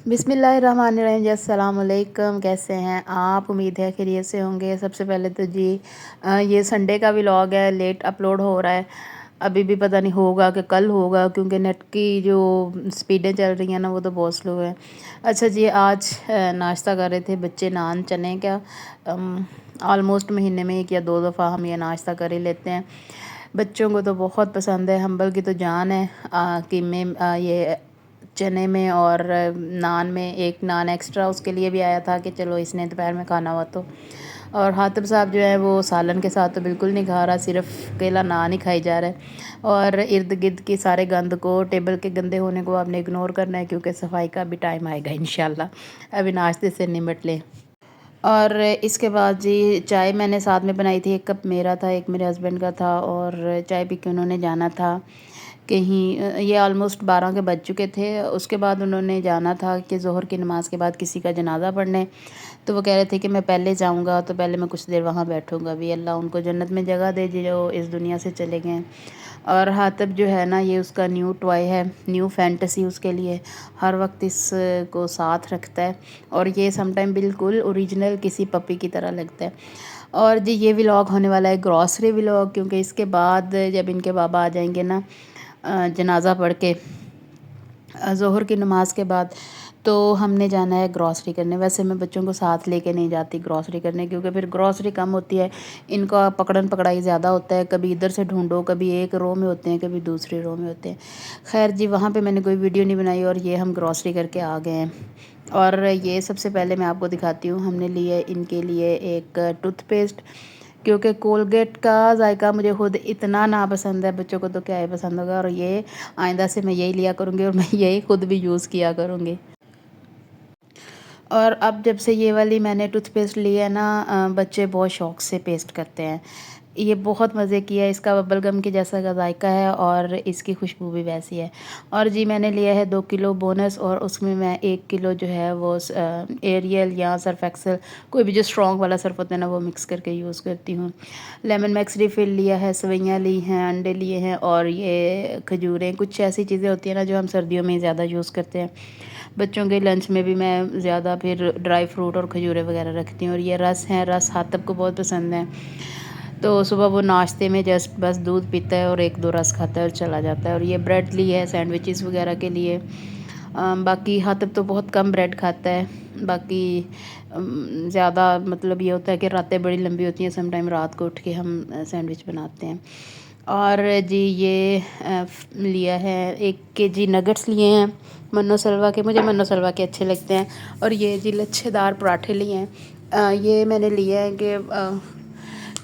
बिस्मिल्लाहिर्रहमानिर्रहीम जी, अस्सलाम वालेकुम। कैसे हैं आप? उम्मीद है खैरियत से होंगे। सबसे पहले तो जी ये संडे का व्लॉग है, लेट अपलोड हो रहा है। अभी भी पता नहीं होगा कि कल होगा, क्योंकि नेट की जो स्पीडें चल रही हैं ना वो तो बहुत स्लो है। अच्छा जी, आज नाश्ता कर रहे थे बच्चे नान चने का। ऑलमोस्ट महीने में एक या दो दफ़ा हम ये नाश्ता कर ही लेते हैं। बच्चों को तो बहुत पसंद है, हम्बल की तो जान है कि मैं ये चने में और नान में एक नान एक्स्ट्रा उसके लिए भी आया था कि चलो इसने दोपहर में खाना हुआ तो। और हातिब साहब जो है वो सालन के साथ तो बिल्कुल नहीं खा रहा, सिर्फ अकेला नान ही खाई जा रहा है। और इर्द गिर्द के सारे गंद को, टेबल के गंदे होने को आपने इग्नोर करना है, क्योंकि सफाई का भी टाइम आएगा इंशाल्लाह। अभी नाश्ते से निमट लें। और इसके बाद जी चाय मैंने साथ में बनाई थी। एक कप मेरा था, एक मेरे हस्बैंड का था। और चाय पी के उन्होंने जाना था कहीं। ये ऑलमोस्ट 12 के बज चुके थे। उसके बाद उन्होंने जाना था कि ज़ोहर की नमाज़ के बाद किसी का जनाज़ा पढ़ने। तो वो कह रहे थे कि मैं पहले जाऊंगा, तो पहले मैं कुछ देर वहाँ बैठूंगा। भी अल्लाह उनको जन्नत में जगह दे जो इस दुनिया से चले गए। और हातिब जो है ना, ये उसका न्यू टॉय है, न्यू फैंटेसी उसके लिए। हर वक्त इसको साथ रखता है और ये समटाइम बिल्कुल ओरिजिनल किसी पपी की तरह लगता है। और जी ये व्लॉग होने वाला है ग्रॉसरी व्लॉग, क्योंकि इसके बाद जब इनके बाबा आ जाएंगे ना जनाज़ा पढ़ के ज़ोहर की नमाज़ के बाद, तो हमने जाना है ग्रॉसरी करने। वैसे मैं बच्चों को साथ लेके नहीं जाती ग्रॉसरी करने, क्योंकि फिर ग्रॉसरी कम होती है, इनका पकड़न पकड़ाई ज़्यादा होता है। कभी इधर से ढूंढो, कभी एक रो में होते हैं, कभी दूसरी रो में होते हैं। खैर जी, वहाँ पे मैंने कोई वीडियो नहीं बनाई और ये हम ग्रॉसरी करके आ गए हैं। और ये सबसे पहले मैं आपको दिखाती हूँ, हमने लिए इनके लिए एक टूथपेस्ट, क्योंकि कोलगेट का जायका मुझे खुद इतना नापसंद है, बच्चों को तो क्या ही पसंद होगा। और ये आइंदा से मैं यही लिया करूँगी और मैं यही खुद भी यूज़ किया करूँगी। और अब जब से ये वाली मैंने टूथपेस्ट ली है ना, बच्चे बहुत शौक़ से पेस्ट करते हैं। ये बहुत मज़े की है, इसका बबल गम के जैसा का जायका है और इसकी खुशबू भी वैसी है। और जी मैंने लिया है 2 किलो बोनस, और उसमें मैं 1 किलो जो है वो एरियल या सर्फ एक्सेल, कोई भी जो स्ट्रॉन्ग वाला सर्फ होता है ना, वो मिक्स करके यूज़ करती हूँ। लेमन मैक्स रिफ़िल लिया है, सवैयाँ ली हैं, अंडे लिए हैं, और ये खजूरें। कुछ ऐसी चीज़ें होती हैं ना जो हम सर्दियों में ज़्यादा यूज़ करते हैं। बच्चों के लंच में भी मैं ज़्यादा फिर ड्राई फ्रूट और खजूरें वगैरह रखती हूँ। और ये रस हैं, रस हातिब को बहुत पसंद है, तो सुबह वो नाश्ते में जस्ट बस दूध पीता है और 1-2 रस खाता है और चला जाता है। और ये ब्रेड ली है सैंडविचेस वगैरह के लिए। बाकी हातिब तो बहुत कम ब्रेड खाता है। बाकी ज़्यादा मतलब ये होता है कि रातें बड़ी लंबी होती हैं, सम टाइम रात को उठ के हम सैंडविच बनाते हैं। और जी ये लिया है 1 केजी नगेट्स लिए हैं मन्नो सलवा के, मुझे मन्नो सलवा के अच्छे लगते हैं। और ये जी लच्छेदार पराठे लिए हैं। ये मैंने लिए हैं कि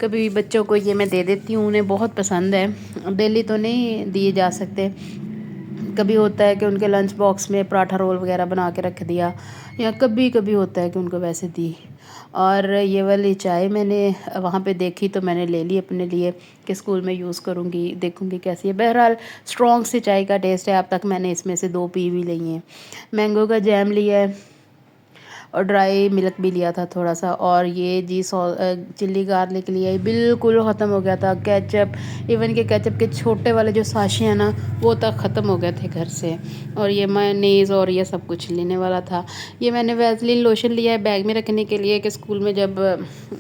कभी बच्चों को ये मैं दे देती हूँ, उन्हें बहुत पसंद है। डेली तो नहीं दिए जा सकते, कभी होता है कि उनके लंच बॉक्स में पराठा रोल वगैरह बना के रख दिया, या कभी कभी होता है कि उनको वैसे दी। और ये वाली चाय मैंने वहाँ पे देखी तो मैंने ले ली अपने लिए कि स्कूल में यूज़ करूँगी, देखूँगी कैसी है। बहरहाल स्ट्रॉन्ग सी चाय का टेस्ट है। अब तक मैंने इसमें से 2 पी भी ली हैं। मैंगो का जैम लिया है और ड्राई मिल्क भी लिया था थोड़ा सा। और ये जी चिल्ली गार्लिक लिया है, बिल्कुल ख़त्म हो गया था। केचप, इवन के केचप के छोटे वाले जो साशे हैं ना, वो तक ख़त्म हो गए थे घर से। और ये मेयोनीज़ और ये सब कुछ लेने वाला था। ये मैंने वैसलीन लोशन लिया है बैग में रखने के लिए, कि स्कूल में जब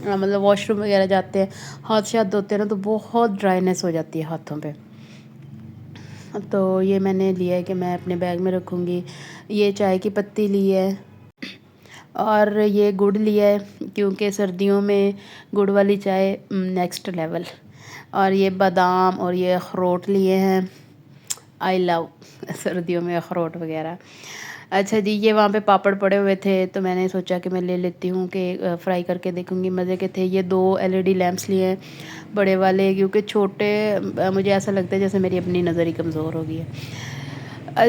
मतलब वॉशरूम वगैरह जाते हैं, हाथ शाथ धोते हैं ना, तो बहुत ड्राइनेस हो जाती है हाथों पे। तो ये मैंने लिया है कि मैं अपने बैग में रखूँगी। ये चाय की पत्ती ली है, और ये गुड़ लिया है, क्योंकि सर्दियों में गुड़ वाली चाय नेक्स्ट लेवल। और ये बादाम और ये अखरोट लिए हैं। आई लव सर्दियों में अखरोट वगैरह। अच्छा जी, ये वहाँ पे पापड़ पड़े हुए थे तो मैंने सोचा कि मैं ले लेती हूँ कि फ्राई करके देखूँगी, मज़े के थे। ये 2 एलईडी लैंप्स लिए हैं बड़े वाले, क्योंकि छोटे मुझे ऐसा लगता है जैसे मेरी अपनी नज़र ही कमज़ोर हो गई है।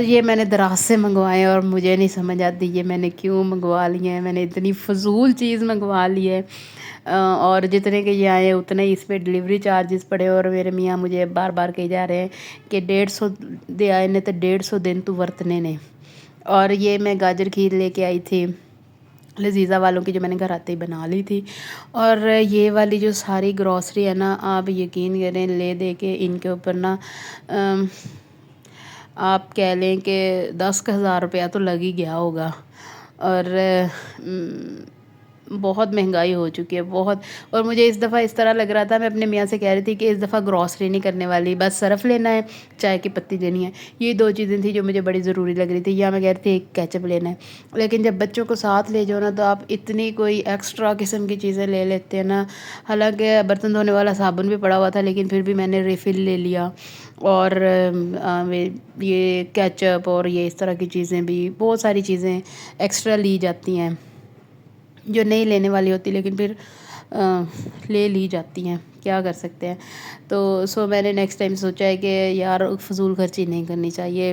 ये मैंने दराज से मंगवाए और मुझे नहीं समझ आती ये मैंने क्यों मंगवा लिए हैं। मैंने इतनी फ़जूल चीज़ मंगवा ली है। और जितने के ये आए उतने ही इस पर डिलीवरी चार्जेस पड़े। और मेरे मियाँ मुझे बार बार कही जा रहे हैं कि 150 दे आए ने तो 150 दिन तू वरतने ने। और ये मैं गाजर खीर लेके आई थी लजीज़ा वालों की, जो मैंने घर आते ही बना ली थी। और ये वाली जो सारी ग्रॉसरी है ना, आप यकीन करें ले दे के इनके ऊपर ना آپ کہہ لیں کہ 10,000 روپیہ تو لگ ہی گیا ہوگا، اور بہت مہنگائی ہو چکی ہے بہت۔ اور مجھے اس دفعہ اس طرح لگ رہا تھا، میں اپنے میاں سے کہہ رہی تھی کہ اس دفعہ گروسری نہیں کرنے والی، بس صرف لینا ہے، چائے کی پتی لینی ہے، یہ 2 چیزیں تھیں جو مجھے بڑی ضروری لگ رہی تھی، یا میں کہہ رہی تھی ایک کیچپ لینا ہے۔ لیکن جب بچوں کو ساتھ لے جاؤ نا تو آپ اتنی کوئی ایکسٹرا قسم کی چیزیں لے لیتے ہیں نا، حالانکہ برتن دھونے والا صابن بھی پڑا ہوا تھا، لیکن پھر بھی میں نے ریفل لے لیا، اور یہ کیچپ اور یہ اس طرح کی چیزیں بھی، بہت ساری چیزیں ایکسٹرا لی جاتی ہیں جو نہیں لینے والی ہوتی، لیکن پھر لے لی جاتی ہیں، کیا کر سکتے ہیں۔ تو میں نے نیکسٹ ٹائم سوچا ہے کہ یار فضول خرچی نہیں کرنی چاہیے،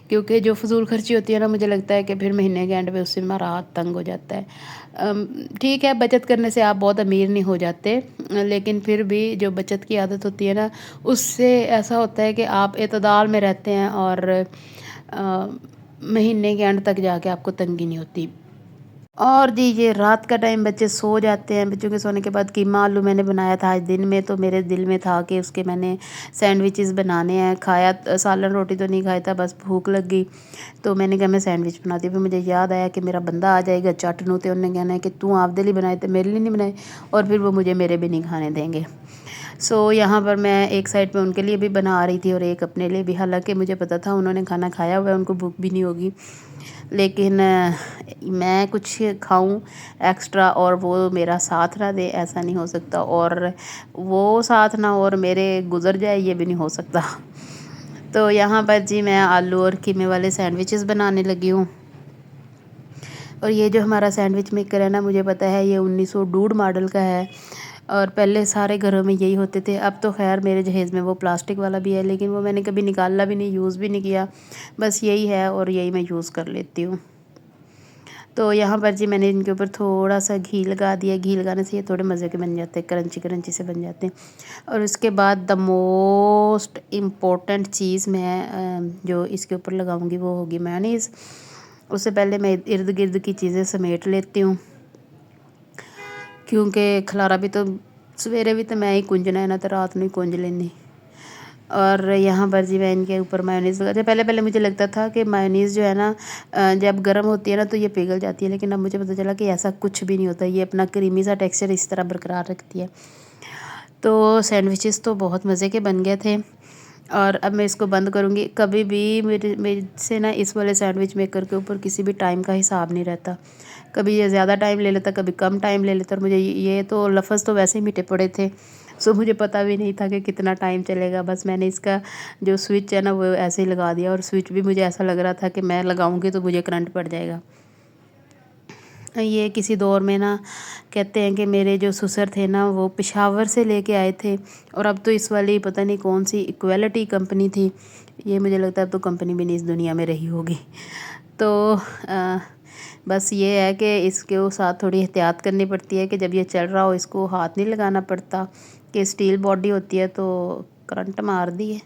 کیونکہ جو فضول خرچی ہوتی ہے نا، مجھے لگتا ہے کہ پھر مہینے کے اینڈ پہ اس سے ہمارا ہاتھ تنگ ہو جاتا ہے۔ ٹھیک ہے، بچت کرنے سے آپ بہت امیر نہیں ہو جاتے، لیکن پھر بھی جو بچت کی عادت ہوتی ہے نا، اس سے ایسا ہوتا ہے کہ آپ اعتدال میں رہتے ہیں، اور مہینے کے اینڈ تک جا کے آپ کو تنگی نہیں ہوتی۔ اور جی یہ رات کا ٹائم بچے سو جاتے ہیں، بچوں کے سونے کے بعد قیمہ آلو میں نے بنایا تھا آج دن میں، تو میرے دل میں تھا کہ اس کے میں نے سینڈوچز بنانے ہیں، کھایا سالن روٹی تو نہیں کھایا تھا، بس بھوک لگ گئی تو میں نے کہا میں سینڈوچ بناتی ہوں۔ پھر مجھے یاد آیا کہ میرا بندہ آ جائے گا چٹ نو، تے انہوں نے کہنا ہے کہ تو آپ دے لیے بنائے تھے، میرے لیے نہیں بنائے، اور پھر وہ مجھے میرے بھی نہیں کھانے دیں گے۔ یہاں پر میں ایک سائڈ پہ ان کے لیے بھی بنا رہی تھی اور ایک اپنے لیے بھی، حالانکہ مجھے پتا تھا انہوں نے کھانا کھایا ہوا ہے، ان کو بھوک بھی نہیں ہوگی، لیکن میں کچھ کھاؤں ایکسٹرا اور وہ میرا ساتھ نہ دے، ایسا نہیں ہو سکتا، اور وہ ساتھ نہ اور میرے گزر جائے، یہ بھی نہیں ہو سکتا۔ تو یہاں پر جی میں آلو اور قیمے والے سینڈوچز بنانے لگی ہوں، اور یہ جو ہمارا سینڈوچ میکر ہے نا، مجھے پتہ ہے یہ 1902 ماڈل کا ہے، اور پہلے سارے گھروں میں یہی ہوتے تھے، اب تو خیر میرے جہیز میں وہ پلاسٹک والا بھی ہے، لیکن وہ میں نے کبھی نکالا بھی نہیں، یوز بھی نہیں کیا، بس یہی ہے اور یہی میں یوز کر لیتی ہوں۔ تو یہاں پر جی میں نے ان کے اوپر تھوڑا سا گھی لگا دیا، گھی لگانے سے یہ تھوڑے مزے کے بن جاتے ہیں، کرنچی کرنچی سے بن جاتے ہیں۔ اور اس کے بعد دا موسٹ امپورٹنٹ چیز میں جو اس کے اوپر لگاؤں گی وہ ہوگی میونیز۔ اس سے پہلے میں ارد گرد کی چیزیں سمیٹ لیتی ہوں، کیونکہ کھلارا بھی تو سویرے بھی تو میں ہی کنجنا ہے نا، تو رات میں ہی کنج لینی۔ اور یہاں پر جی میں ان کے اوپر میونیز لگاتی ہوں۔ پہلے مجھے لگتا تھا کہ میونیز جو ہے نا جب گرم ہوتی ہے نا تو یہ پگھل جاتی ہے، لیکن اب مجھے پتہ چلا کہ ایسا کچھ بھی نہیں ہوتا، یہ اپنا کریمی سا ٹیکسچر اس طرح برقرار رکھتی ہے۔ تو سینڈوچز تو بہت مزے کے بن گئے تھے، اور اب میں اس کو بند کروں گی۔ کبھی بھی میرے سے نا اس والے سینڈوچ میکر کے اوپر کسی بھی ٹائم کا حساب نہیں رہتا، کبھی یہ زیادہ ٹائم لے لیتا، کبھی کم ٹائم لے لیتا، اور مجھے یہ تو لفظ تو ویسے ہی میٹھے پڑے تھے، مجھے پتہ بھی نہیں تھا کہ کتنا ٹائم چلے گا، بس میں نے اس کا جو سوئچ ہے نا وہ ایسے ہی لگا دیا، اور سوئچ بھی مجھے ایسا لگ رہا تھا کہ میں لگاؤں گی تو مجھے کرنٹ پڑ جائے گا۔ یہ کسی دور میں نا کہتے ہیں کہ میرے جو سسر تھے نا وہ پشاور سے لے کے آئے تھے، اور اب تو اس والی پتہ نہیں کون سی ایکویلٹی کمپنی تھی، یہ مجھے لگتا ہے اب تو کمپنی بھی نہیں اس دنیا میں رہی ہوگی۔ تو بس یہ ہے کہ اس کے ساتھ تھوڑی احتیاط کرنی پڑتی ہے کہ جب یہ چل رہا ہو اس کو ہاتھ نہیں لگانا پڑتا، کہ اسٹیل باڈی ہوتی ہے تو کرنٹ مار دی ہے۔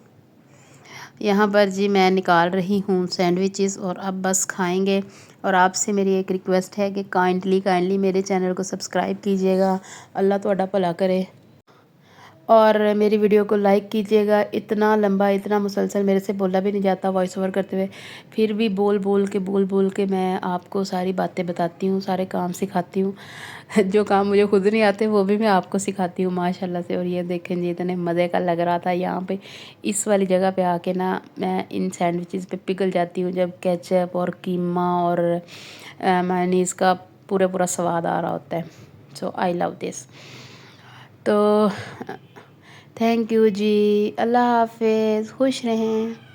یہاں پر جی میں نکال رہی ہوں سینڈوچز، اور اب بس کھائیں گے، اور آپ سے میری ایک ریکویسٹ ہے کہ کائنڈلی میرے چینل کو سبسکرائب کیجیے گا، اللہ تہاڈا بھلا کرے، اور میری ویڈیو کو لائک کیجیے گا۔ اتنا لمبا اتنا مسلسل میرے سے بولا بھی نہیں جاتا وائس اوور کرتے ہوئے، پھر بھی بول بول کے میں آپ کو ساری باتیں بتاتی ہوں، سارے کام سکھاتی ہوں، جو کام مجھے خود نہیں آتے وہ بھی میں آپ کو سکھاتی ہوں ماشاءاللہ سے۔ اور یہ دیکھیں جی اتنے مزے کا لگ رہا تھا یہاں پہ اس والی جگہ پہ آ کے نا، میں ان سینڈوچز پہ پگھل جاتی ہوں جب کیچپ اور قیمہ اور میونیز کا پورا سواد آ رہا ہوتا ہے۔ آئی لو دس۔ تو تھینک یو جی، اللہ حافظ، خوش رہیں۔